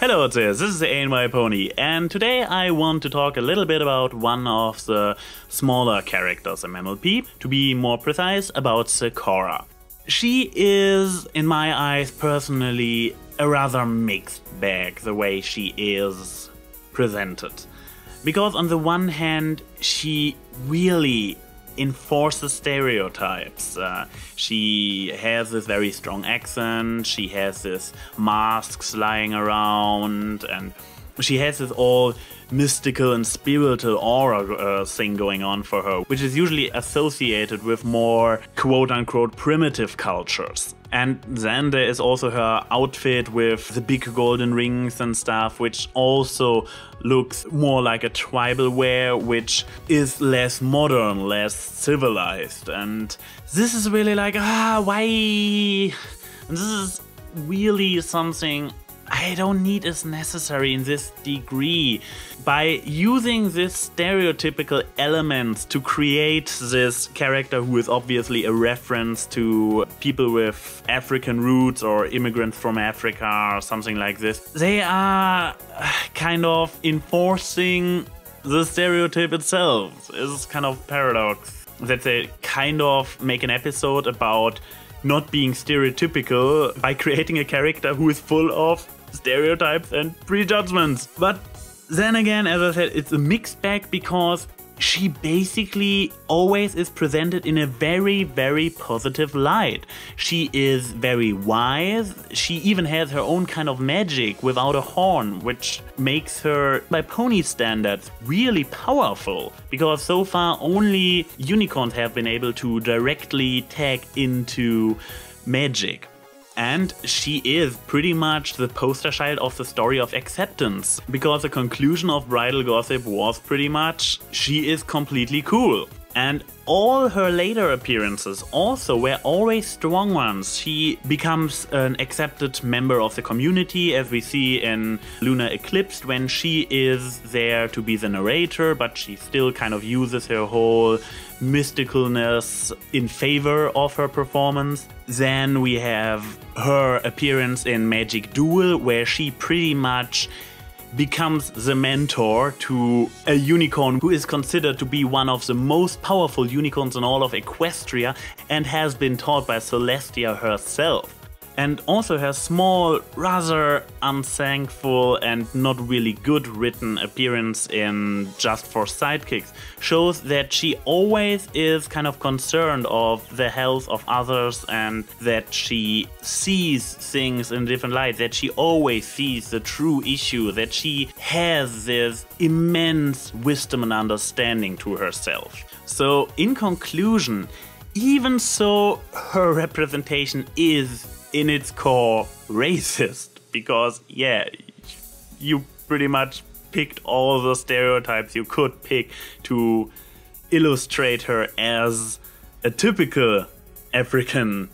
Hello out there, this is AnYPony, and today I want to talk a little bit about one of the smaller characters in MLP, to be more precise, about Zecora. She is, in my eyes personally, a rather mixed bag the way she is presented. Because on the one hand, she really enforces stereotypes. She has this very strong accent, she has this masks lying around, and she has this all mystical and spiritual aura thing going on for her, which is usually associated with more quote-unquote primitive cultures. And then there is also her outfit with the big golden rings and stuff, which also looks more like a tribal wear, which is less modern, less civilized. And this is really like, why? And this is really something I don't need as necessary in this degree. By using this stereotypical elements to create this character who is obviously a reference to people with African roots or immigrants from Africa or something like this, they are kind of enforcing the stereotype itself. It's kind of paradox that they kind of make an episode about not being stereotypical by creating a character who is full of stereotypes and prejudgments. But then again, as I said, it's a mixed bag because she basically always is presented in a very, very positive light. She is very wise. She even has her own kind of magic without a horn, which makes her, by pony standards, really powerful. Because so far only unicorns have been able to directly tag into magic. And she is pretty much the poster child of the story of acceptance, because the conclusion of Bridal Gossip was pretty much she is completely cool. And all her later appearances also were always strong ones. She becomes an accepted member of the community, as we see in Lunar Eclipse, when she is there to be the narrator, but she still kind of uses her whole mysticalness in favor of her performance. Then we have her appearance in Magic Duel, where she pretty much becomes the mentor to a unicorn who is considered to be one of the most powerful unicorns in all of Equestria and has been taught by Celestia herself. And also her small, rather unthankful and not really good written appearance in Just for Sidekicks shows that she always is kind of concerned of the health of others and that she sees things in different light, that she always sees the true issue, that she has this immense wisdom and understanding to herself. So in conclusion, even so her representation is in its core racist, because yeah, you pretty much picked all the stereotypes you could pick to illustrate her as a typical African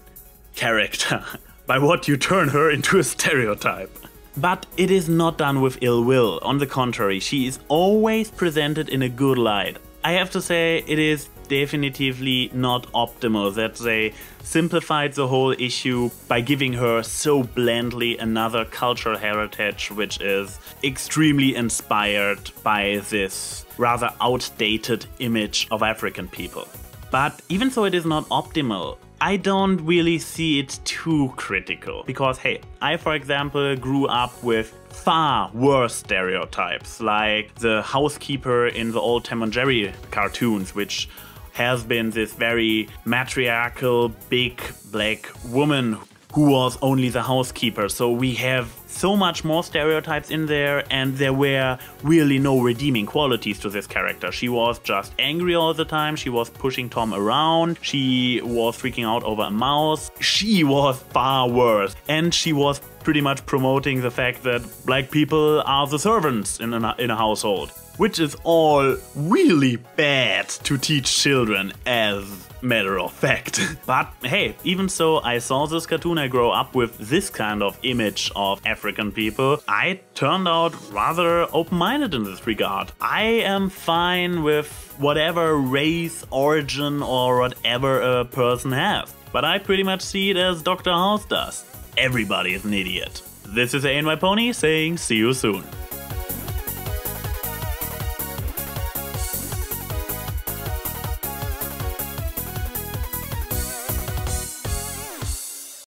character by what you turn her into a stereotype. But it is not done with ill will. On the contrary, she is always presented in a good light. I have to say, it is definitively not optimal that they simplified the whole issue by giving her so blandly another cultural heritage which is extremely inspired by this rather outdated image of African people. But even though it is not optimal, I don't really see it too critical, because hey, I for example grew up with far worse stereotypes, like the housekeeper in the old Tom and Jerry cartoons, which has been this very matriarchal big black woman who was only the housekeeper. So we have so much more stereotypes in there, and there were really no redeeming qualities to this character. She was just angry all the time, she was pushing Tom around, she was freaking out over a mouse. She was far worse, and she was pretty much promoting the fact that black people are the servants in a household, which is all really bad to teach children, as matter of fact. But hey, even so, I saw this cartoon, I grew up with this kind of image of African people. I turned out rather open-minded in this regard. I am fine with whatever race, origin, or whatever a person has. But I pretty much see it as Dr. House does. Everybody is an idiot. This is AnYPony saying see you soon.